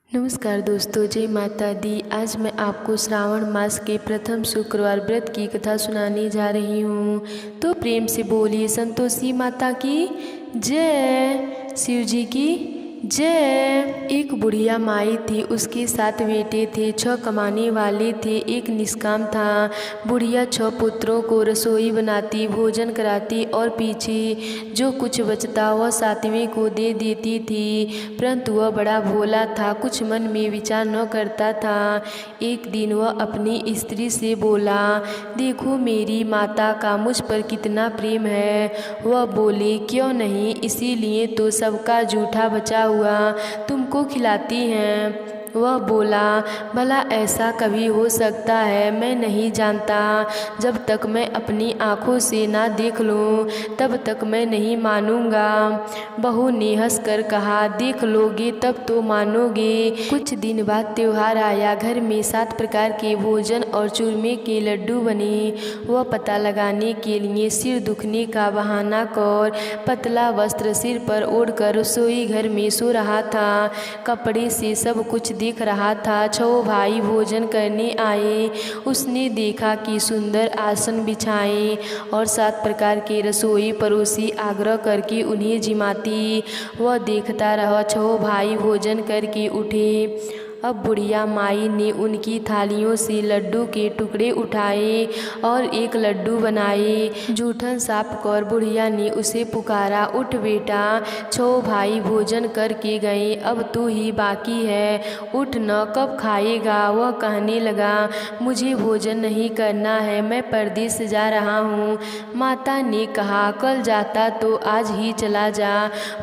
नमस्कार दोस्तों, जय माता दी। आज मैं आपको श्रावण मास के प्रथम शुक्रवार व्रत की कथा सुनाने जा रही हूँ। तो प्रेम से बोलिए संतोषी माता की जय, शिव जी की जय। एक बुढ़िया माई थी, उसके 7 बेटे थे। 6 कमाने वाले थे, एक निष्काम था। बुढ़िया 6 पुत्रों को रसोई बनाती, भोजन कराती और पीछे जो कुछ बचता वह 7वें को दे देती थी। परंतु वह बड़ा भोला था, कुछ मन में विचार न करता था। एक दिन वह अपनी स्त्री से बोला, देखो मेरी माता का मुझ पर कितना प्रेम है। वह बोली, क्यों नहीं, इसीलिए तो सबका जूठा बचा हुआ तुमको खिलाती हैं। वह बोला, भला ऐसा कभी हो सकता है? मैं नहीं जानता। जब तक मैं अपनी आँखों से ना देख लूँ तब तक मैं नहीं मानूंगा। बहू ने हंसकर कहा, देख लोगे तब तो मानोगे। कुछ दिन बाद त्योहार आया। घर में 7 प्रकार के भोजन और चूरमे के लड्डू बने। वह पता लगाने के लिए सिर दुखने का बहाना कर पतला वस्त्र सिर पर ओढ़कर रसोई घर में सो रहा था। कपड़े से सब कुछ देख रहा था। 6 भाई भोजन करने आए। उसने देखा कि सुंदर आसन बिछाए और 7 प्रकार के रसोई परोसी, आग्रह करके उन्हें जिमाती। वह देखता रहा। 6 भाई भोजन करके उठे। अब बुढ़िया माई ने उनकी थालियों से लड्डू के टुकड़े उठाए और एक लड्डू बनाए। जूठन साफ कर बुढ़िया ने उसे पुकारा, उठ बेटा, 6 भाई भोजन करके गए, अब तू ही बाकी है, उठ न, कब खाएगा? वह कहने लगा, मुझे भोजन नहीं करना है, मैं परदेस जा रहा हूँ। माता ने कहा, कल जाता तो आज ही चला जा।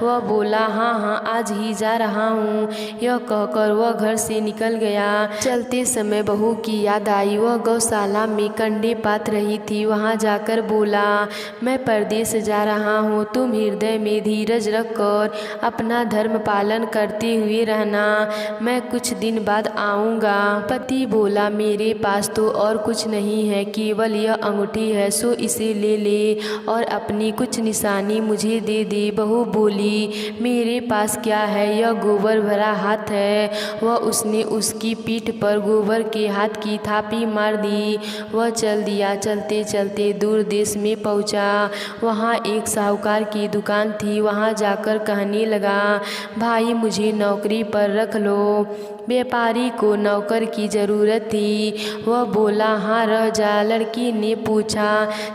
वह बोला, हाँ हाँ आज ही जा रहा हूँ। यह कहकर वह घर से निकल गया। चलते समय बहू की याद आई। वह गौशाला में कंडे पात रही थी। वहां जाकर बोला, मैं परदेस जा रहा हूँ, तुम हृदय में धीरज रखकर अपना धर्म पालन करते हुए रहना, मैं कुछ दिन बाद आऊँगा। पति बोला, मेरे पास तो और कुछ नहीं है, केवल यह अंगूठी है, सो इसे ले ले और अपनी कुछ निशानी मुझे दे दे। बहू बोली, मेरे पास क्या है, यह गोबर भरा हाथ है। वह उसने उसकी पीठ पर गोबर के हाथ की थापी मार दी। वह चल दिया। चलते चलते दूर देश में पहुंचा। वहां एक साहूकार की दुकान थी। वहां जाकर कहने लगा, भाई मुझे नौकरी पर रख लो। व्यापारी को नौकर की ज़रूरत थी। वह बोला, हाँ रह जा। लड़की ने पूछा,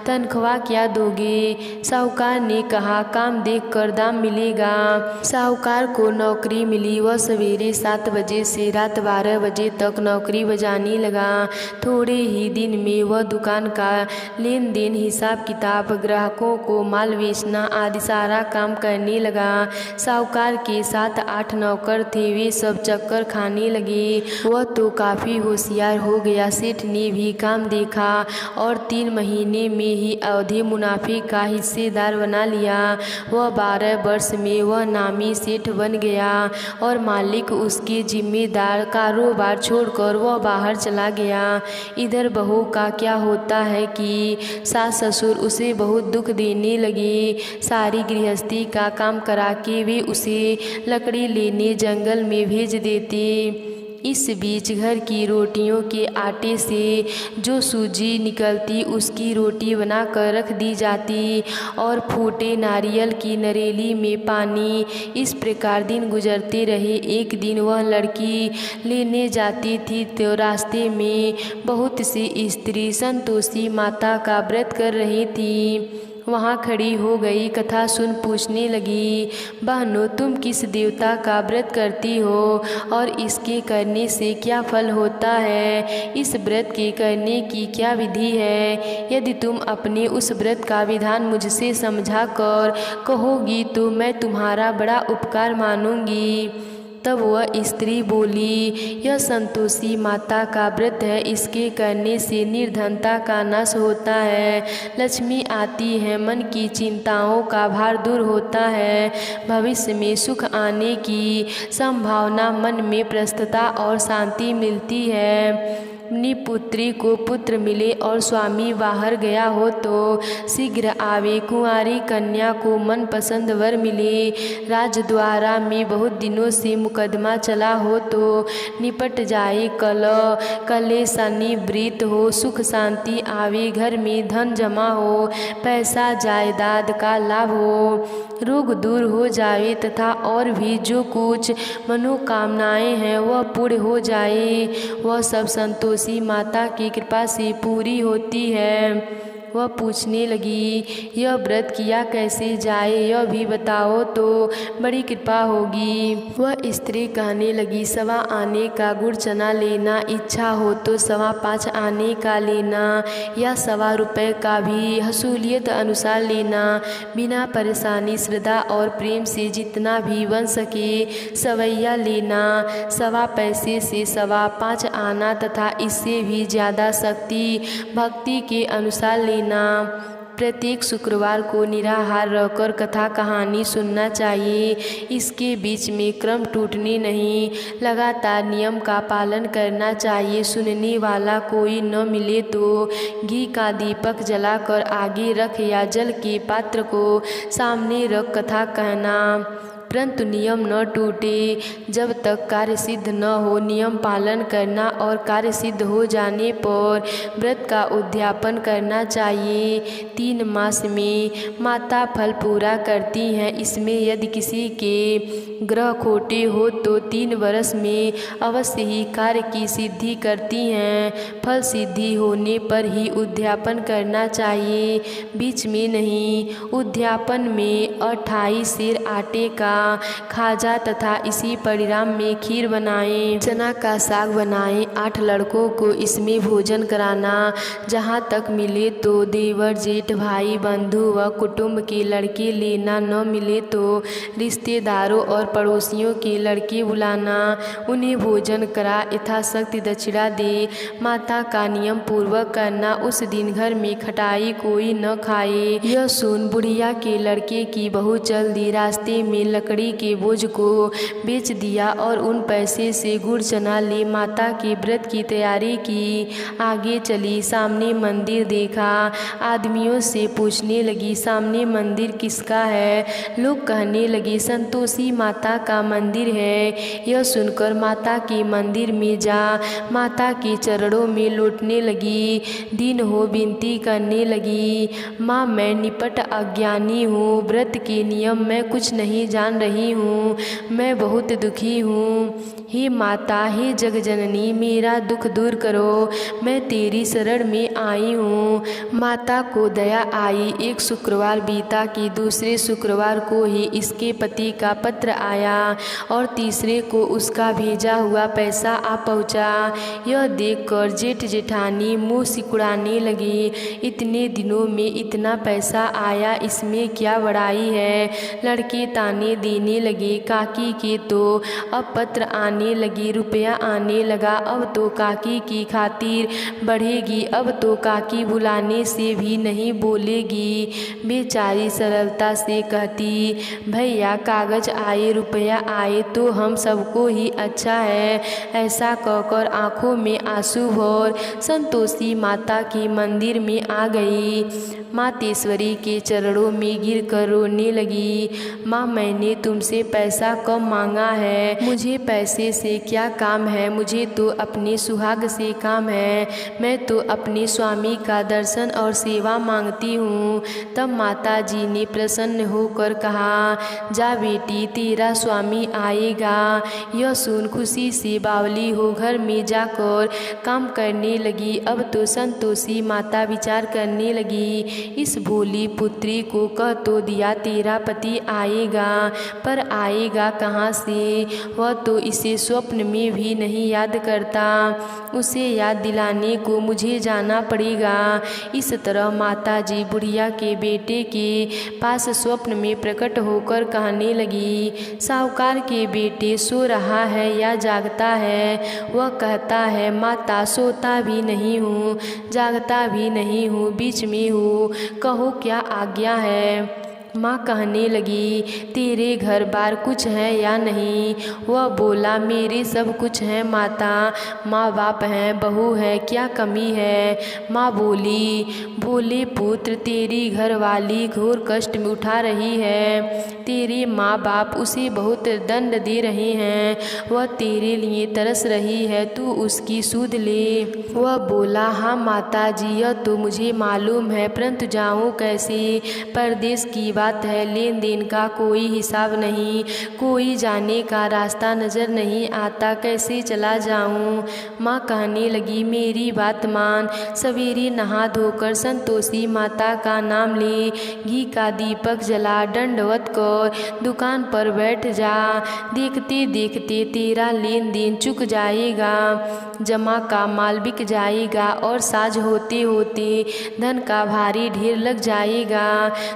तनख्वाह क्या दोगे? साहूकार ने कहा, काम देख कर दाम मिलेगा। साहूकार को नौकरी मिली। वह सवेरे 7 बजे से रात 12 बजे तक नौकरी बजाने लगा। थोड़े ही दिन में वह दुकान का लेन देन, हिसाब किताब, ग्राहकों को माल बेचना आदि सारा काम करने लगा। साहूकार के 7-8 नौकर थे, वे सब चक्कर खाने लगे। वह तो काफ़ी होशियार हो गया। सेठ ने भी काम देखा और 3 महीने में ही अवधि मुनाफे का हिस्सेदार बना लिया। वह 12 वर्ष में वह नामी सेठ बन गया और मालिक उसके जिम्मेदार। कारोबार छोड़कर वह बाहर चला गया। इधर बहू का क्या होता है कि सास ससुर उसे बहुत दुख देने लगे। सारी गृहस्थी का काम करा के वे उसे लकड़ी लेने जंगल में भेज देते। इस बीच घर की रोटियों के आटे से जो सूजी निकलती उसकी रोटी बनाकर रख दी जाती और फूटे नारियल की नरेली में पानी। इस प्रकार दिन गुजरते रहे। एक दिन वह लड़की लेने जाती थी तो रास्ते में बहुत सी स्त्री संतोषी माता का व्रत कर रही थी। वहाँ खड़ी हो गई। कथा सुन पूछने लगी, बहनों तुम किस देवता का व्रत करती हो और इसके करने से क्या फल होता है? इस व्रत के करने की क्या विधि है? यदि तुम अपने उस व्रत का विधान मुझसे समझा कर कहोगी तो मैं तुम्हारा बड़ा उपकार मानूंगी। तब वह स्त्री बोली, यह संतोषी माता का व्रत है, इसके करने से निर्धनता का नाश होता है, लक्ष्मी आती है, मन की चिंताओं का भार दूर होता है, भविष्य में सुख आने की संभावना, मन में प्रसन्नता और शांति मिलती है। अपनी पुत्री को पुत्र मिले और स्वामी बाहर गया हो तो शीघ्र आवे, कुंवारी कन्या को मनपसंद वर मिले, राजद्वारा में बहुत दिनों से मुकदमा चला हो तो निपट जाए, कलेशानी वृत हो, सुख शांति आवे, घर में धन जमा हो, पैसा जायदाद का लाभ हो, रोग दूर हो जाए तथा और भी जो कुछ मनोकामनाएं हैं वह पूर्ण हो जाए। वह सब संतोषी माता की कृपा से पूरी होती है। वह पूछने लगी, यह व्रत किया कैसे जाए, यह भी बताओ तो बड़ी कृपा होगी। वह स्त्री कहने लगी, 1.25 आने का गुड़ चना लेना, इच्छा हो तो 5.25 आने का लेना या 1.25 रुपये का भी हसूलियत अनुसार लेना, बिना परेशानी श्रद्धा और प्रेम से जितना भी बन सके सवैया लेना, 1.25 पैसे से 5.25 आना तथा इससे भी ज़्यादा शक्ति भक्ति के अनुसार लेना। प्रत्येक शुक्रवार को निराहार रहकर कथा कहानी सुनना चाहिए। इसके बीच में क्रम टूटने नहीं, लगातार नियम का पालन करना चाहिए। सुनने वाला कोई न मिले तो घी का दीपक जलाकर आगे रख या जल के पात्र को सामने रख कथा कहना, परंतु नियम न टूटे जब तक कार्य सिद्ध न हो। नियम पालन करना और कार्य सिद्ध हो जाने पर व्रत का उद्यापन करना चाहिए। 3 मास में माता फल पूरा करती हैं। इसमें यदि किसी के ग्रह खोटे हो तो 3 वर्ष में अवश्य ही कार्य की सिद्धि करती हैं। फल सिद्धि होने पर ही उद्यापन करना चाहिए, बीच में नहीं। उद्यापन में 28 सेर आटे का खाजा तथा इसी परिणाम में खीर बनाएं, चना का साग बनाएं। 8 लड़कों को इसमें भोजन कराना। जहाँ तक मिले तो देवर जेठ भाई बंधु व कुटुंब के लड़के लेना, न मिले तो रिश्तेदारों और पड़ोसियों के लड़के बुलाना, उन्हें भोजन करा यथाशक्ति दक्षिणा दे। माता का नियम पूर्वक करना। उस दिन घर में खटाई कोई न खाए। यह सुन बुढ़िया के लड़के की बहू चल दी। रास्ते में लकड़ी के बोझ को बेच दिया और उन पैसे से गुड़ चना ले माता के व्रत की तैयारी की। आगे चली, सामने मंदिर देखा। आदमियों से पूछने लगी, सामने मंदिर किसका है? लोग कहने लगे, संतोषी माता का मंदिर है। यह सुनकर माता के मंदिर में जा माता के चरणों में लौटने लगी। दिन हो विनती करने लगी, माँ मैं निपट अज्ञानी हूँ, व्रत के नियम मैं कुछ नहीं जान रही हूँ, मैं बहुत दुखी हूँ। हे माता, हे जगजननी, मेरा दुख दूर करो, मैं तेरी शरण में आई हूँ। माता को दया आई। एक शुक्रवार बीता कि दूसरे शुक्रवार को ही इसके पति का पत्र आया और तीसरे को उसका भेजा हुआ पैसा आ पहुँचा। यह देखकर जेठ जेठानी मुँह सिकुड़ाने लगी। इतने दिनों में इतना पैसा आया, इसमें क्या बड़ाई है? लड़के ताने देने लगे। काकी के तो अब पत्र आने लगे, रुपया आने लगा, अब तो काकी की खातिर बढ़ेगी, अब तो काकी बुलाने से भी नहीं बोलेगी। बेचारी सरलता से कहती, भैया कागज आए, रुपया आए तो हम सबको ही अच्छा है। ऐसा कहकर आंखों में आंसू भर संतोषी माता के मंदिर में आ गई। मातेश्वरी के चरणों में गिरकर रोने लगी। माँ, मैंने तुमसे पैसा कम मांगा है, मुझे पैसे से क्या काम है? मुझे तो अपने सुहाग से काम है। मैं तो अपने स्वामी का दर्शन और सेवा मांगती हूँ। तब माता जी ने प्रसन्न होकर कहा, जा बेटी, तेरा स्वामी आएगा। यह सुन खुशी से बावली हो घर में जाकर काम करने लगी। अब तो संतोषी माता विचार करने लगी, इस भोली पुत्री को कह तो दिया तेरा पति आएगा, पर आएगा कहाँ से? वह तो इसे स्वप्न में भी नहीं याद करता। उसे याद दिलाने को मुझे जाना पड़ेगा। इस तरह माता जी बुढ़िया के बेटे के पास स्वप्न में प्रकट होकर कहने लगी, साहूकार के बेटे सो रहा है या जागता है? वह कहता है, माता सोता भी नहीं हूँ, जागता भी नहीं हूँ, बीच में हूँ, कहो क्या आज्ञा है? माँ कहने लगी, तेरे घर बार कुछ है या नहीं? वह बोला, मेरे सब कुछ है माता, माँ बाप हैं, बहू है, क्या कमी है? माँ बोले पुत्र, तेरी घरवाली घोर कष्ट में उठा रही है, तेरे माँ बाप उसे बहुत दंड दे रहे हैं, वह तेरे लिए तरस रही है, तू उसकी सुध ले। वह बोला, हाँ माता जी, यह तो मुझे मालूम है, परंतु जाऊँ कैसे? परदेश की बात है, लेन देन का कोई हिसाब नहीं, कोई जाने का रास्ता नजर नहीं आता, कैसे चला जाऊं? माँ कहने लगी, मेरी बात मान, सवेरे नहा धोकर संतोषी माता का नाम ले, घी का दीपक जला, दंडवत कर दुकान पर बैठ जा, देखते देखते तेरा लेन देन चुक जाएगा, जमा का माल बिक जाएगा और साज होते होते धन का भारी ढेर लग जाएगा।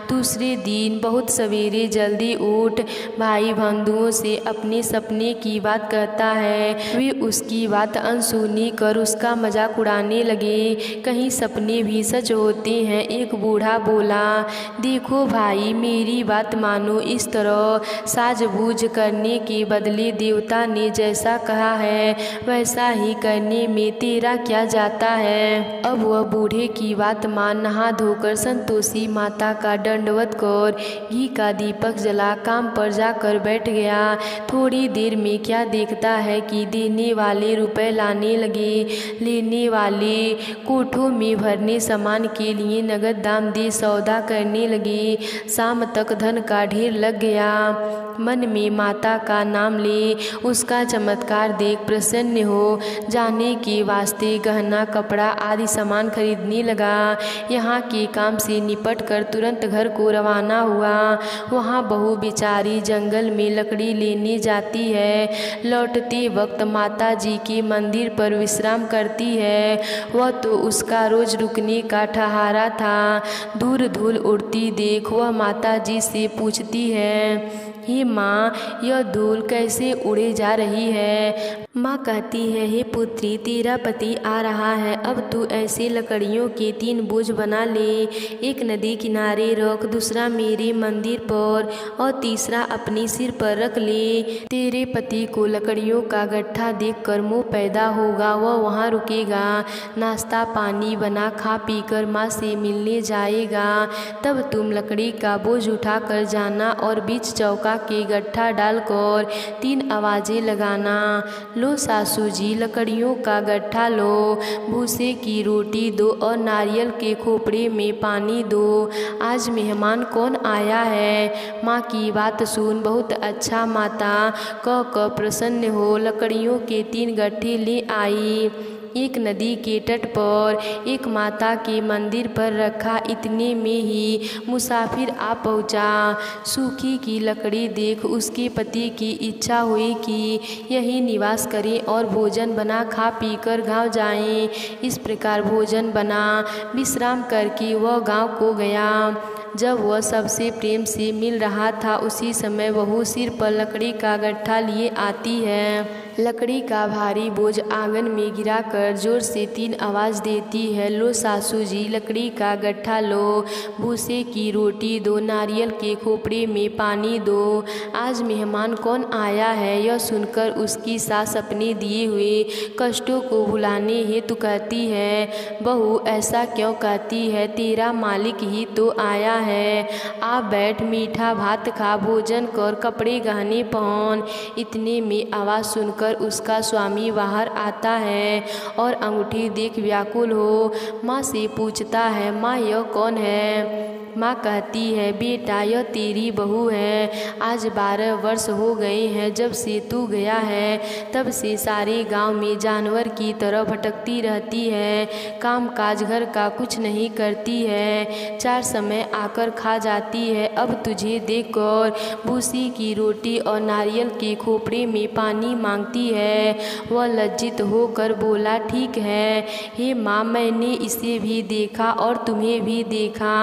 दूसरे दिन बहुत सवेरे जल्दी उठ भाई बंधुओं से अपने सपने की बात कहता है। वे उसकी बात अनसुनी कर उसका मजाक उड़ाने लगे। कहीं सपने भी सच होते हैं। एक बूढ़ा बोला, देखो भाई, मेरी बात मानो, इस तरह साजबूझ करने के बदले देवता ने जैसा कहा है वैसा ही करने में तेरा क्या जाता है। अब वह बूढ़े की बात मान नहा धोकर संतोषी माता का दंडवत कर घी का दीपक जला काम पर जाकर बैठ गया। थोड़ी देर में क्या देखता है कि देने वाले रुपए लाने लगे, लेने वाले कोठों में भरने सामान के लिए नगद दाम दे सौदा करने लगे। शाम तक धन का ढेर लग गया। मन में माता का नाम ले उसका चमत्कार देख प्रसन्न हो जाने के वास्ते गहना कपड़ा आदि सामान खरीदने लगा। यहाँ के काम से निपट कर तुरंत घर को रवाना हुआ। वहाँ बहू बेचारी जंगल में लकड़ी लेने जाती है। लौटते वक्त माता जी के मंदिर पर विश्राम करती है। वह तो उसका रोज रुकने का ठहारा था। दूर धूल उड़ती देख वह माता जी से पूछती है, हे माँ, यह धूल कैसे उड़े जा रही है? माँ कहती है, हे पुत्री, तेरा पति आ रहा है, अब तू ऐसे लकड़ियों के 3 बोझ बना ले। एक नदी किनारे रख, दूसरा मेरे मंदिर पर और तीसरा अपने सिर पर रख ले। तेरे पति को लकड़ियों का गट्ठा देखकर मोह पैदा होगा, वह वहाँ रुकेगा, नाश्ता पानी बना खा पी कर माँ से मिलने जाएगा। तब तुम लकड़ी का बोझ उठा कर जाना और बीच चौका के गट्ठा डालकर 3 आवाजें लगाना। लो सासू जी, लकड़ियों का गट्ठा लो, भूसे की रोटी दो और नारियल के खोपड़े में पानी दो। आज मेहमान कौन आया है? माँ की बात सुन, बहुत अच्छा माता कह प्रसन्न हो लकड़ियों के 3 गट्ठे ले आई। एक नदी के तट पर एक माता के मंदिर पर रखा। इतने में ही मुसाफिर आ पहुँचा। सूखी की लकड़ी देख उसके पति की इच्छा हुई कि यही निवास करें और भोजन बना खा पी कर गाँव जाएं। इस प्रकार भोजन बना विश्राम करके वह गाँव को गया। जब वह सबसे प्रेम से मिल रहा था उसी समय बहू सिर पर लकड़ी का गट्ठा लिए आती है। लकड़ी का भारी बोझ आंगन में गिराकर जोर से 3 आवाज देती है, लो सासू जी, लकड़ी का गट्ठा लो, भूसे की रोटी दो, नारियल के खोपड़े में पानी दो। आज मेहमान कौन आया है? यह सुनकर उसकी सास अपने दिए हुए कष्टों को भुलाने हेतु कहती है, बहू ऐसा क्यों कहती है? तेरा मालिक ही तो आया है। आ बैठ, मीठा भात खा, भोजन कर, कपड़े गहने पहन। इतने में आवाज़ सुनकर उसका स्वामी बाहर आता है और अंगूठी देख व्याकुल हो माँ से पूछता है, माँ यह कौन है? माँ कहती है, बेटा यह तेरी बहू है। आज 12 वर्ष हो गए हैं जब से तू गया है, तब से सारे गांव में जानवर की तरह भटकती रहती है। काम काज घर का कुछ नहीं करती है, 4 समय आकर खा जाती है। अब तुझे देखकर भूसी की रोटी और नारियल के खोपड़े में पानी मांगती है। वह लज्जित होकर बोला, ठीक है हे माँ, मैंने इसे भी देखा और तुम्हें भी देखा।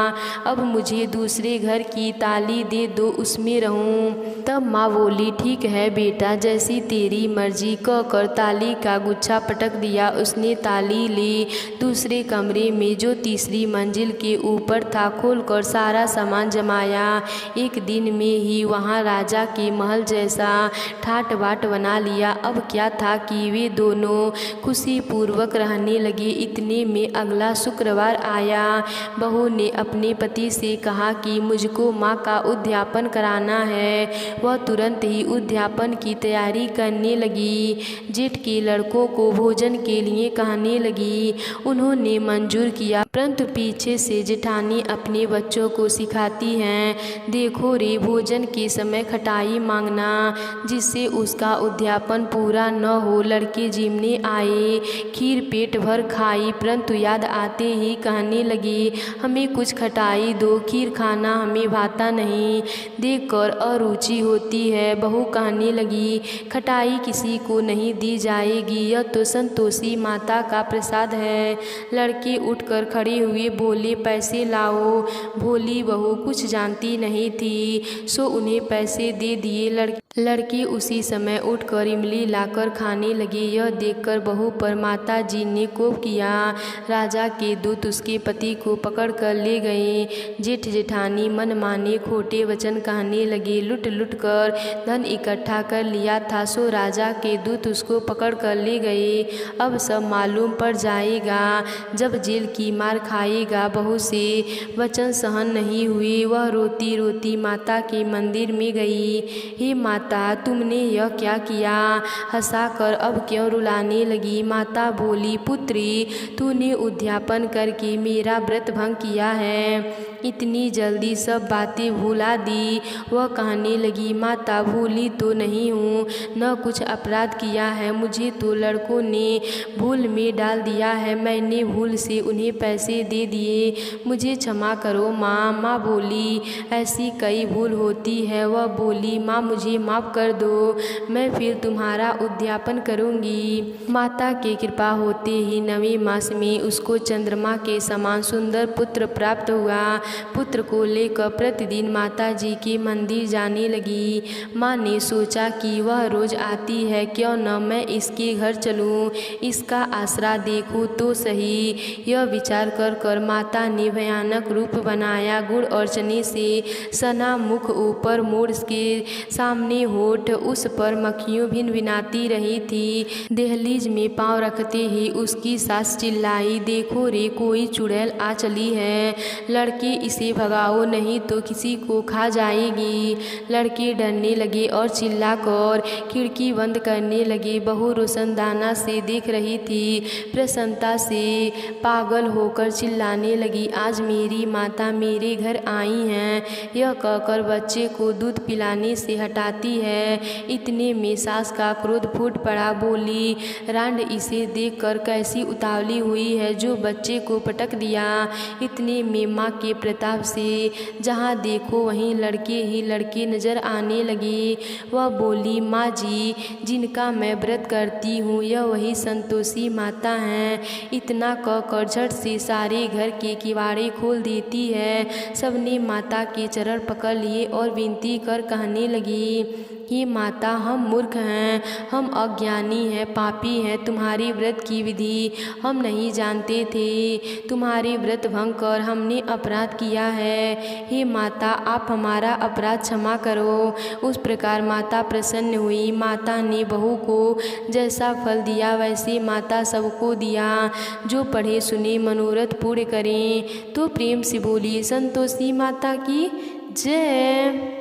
अब अब मुझे दूसरे घर की ताली दे दो, उसमें रहूं। तब माँ बोली, ठीक है बेटा, जैसी तेरी मर्जी, कहकर ताली का गुच्छा पटक दिया। उसने ताली ली, दूसरे कमरे में जो तीसरी मंजिल के ऊपर था खोलकर सारा सामान जमाया। एक दिन में ही वहाँ राजा के महल जैसा ठाट बाट बना लिया। अब क्या था कि वे दोनों खुशी पूर्वक रहने लगे। इतने में अगला शुक्रवार आया। बहू ने अपने पति से कहा कि मुझको माँ का उद्यापन कराना है। वह तुरंत ही उद्यापन की तैयारी करने लगी। जेठ के लड़कों को भोजन के लिए कहने लगी। उन्होंने मंजूर किया, परंतु पीछे से जेठानी अपने बच्चों को सिखाती हैं, देखो रे, भोजन के समय खटाई मांगना, जिससे उसका उद्यापन पूरा न हो। लड़के जिमने आए, खीर पेट भर खाई, परंतु याद आते ही कहने लगे, हमें कुछ खटाई दो, खीर खाना हमें भाता नहीं, देखकर अरुचि होती है। बहू कहने लगी, खटाई किसी को नहीं दी जाएगी, यह तो संतोषी माता का प्रसाद है। लड़के उठकर खड़े हुए, बोले, पैसे लाओ। भोली बहू कुछ जानती नहीं थी, सो उन्हें पैसे दे दिए। लड़के उसी समय उठकर इमली लाकर खाने लगे। यह देखकर बहू पर माता जी ने कोप किया। राजा के दूत उसके पति को पकड़कर ले गए। जेठ जेठानी मनमाने खोटे वचन कहने लगे। लुट लुट कर धन इकट्ठा कर लिया था, सो राजा के दूत उसको पकड़ कर ले गए। अब सब मालूम पड़ जाएगा। जब जेल की मार खाएगा। बहू से वचन सहन नहीं हुए। वह रोती रोती माता के मंदिर में गई। हे माता, तुमने यह क्या किया? हंसाकर अब क्यों रुलाने लगी? माता बोली, पुत्री, तूने उद्यापन करके मेरा व्रत भंग किया है। इतनी जल्दी सब बातें भुला दी। वह कहने लगी, माता, भूली तो नहीं हूँ, न कुछ अपराध किया है। मुझे तो लड़कों ने भूल में डाल दिया है। मैंने भूल से उन्हें पैसे दे दिए, मुझे क्षमा करो माँ। माँ बोली, ऐसी कई भूल होती है। वह बोली, माँ, मुझे माफ़ कर दो, मैं फिर तुम्हारा उद्यापन करूँगी। माता की कृपा होते ही 9वें मास में उसको चंद्रमा के समान सुंदर पुत्र प्राप्त हुआ। पुत्र को लेकर प्रतिदिन माता जी के मंदिर जाने लगी। माँ ने सोचा कि वह रोज आती है, क्यों न मैं इसके घर चलूं, इसका आसरा देखूं तो सही। यह विचार कर माता ने भयानक रूप बनाया। गुड़ और चने से सना मुख, ऊपर मोड़ के सामने होठ, उस पर मक्खियों भिनभिनाती रही थी। दहलीज में पांव रखते ही उसकी सास चिल्लाई, देखो रे, कोई चुड़ैल आ चली है, लड़के इसे भगाओ, नहीं तो किसी को खा जाएगी। लड़के डरने लगे और चिल्लाकर खिड़की बंद करने लगे। बहू रोशनदाना से देख रही थी। प्रसन्नता से पागल होकर चिल्लाने लगी, आज मेरी माता मेरे घर आई हैं। यह कहकर बच्चे को दूध पिलाने से हटाती है। इतने में सास का क्रोध फूट पड़ा। बोली, रांड, इसे देखकर कैसी उतावली हुई है जो बच्चे को पटक दिया। इतने में माँ के प्रताप से जहाँ देखो वहीं लड़के ही लड़के नजर आने लगे। वह बोली, माँ जी, जिनका मैं व्रत करती हूँ, यह वही संतोषी माता हैं। इतना कहकर झट से सारे घर के किवाड़े खोल देती है। सबने माता के चरण पकड़ लिए और विनती कर कहने लगी, हे माता, हम मूर्ख हैं, हम अज्ञानी हैं, पापी हैं। तुम्हारी व्रत की विधि हम नहीं जानते थे। तुम्हारे व्रत भंग कर हमने अपराध किया है। हे माता, आप हमारा अपराध क्षमा करो। उस प्रकार माता प्रसन्न हुई। माता ने बहू को जैसा फल दिया वैसे माता सबको दिया। जो पढ़े सुने मनोरथ पूर्ण करें। तो प्रेम से बोलिए संतोषी माता की जय।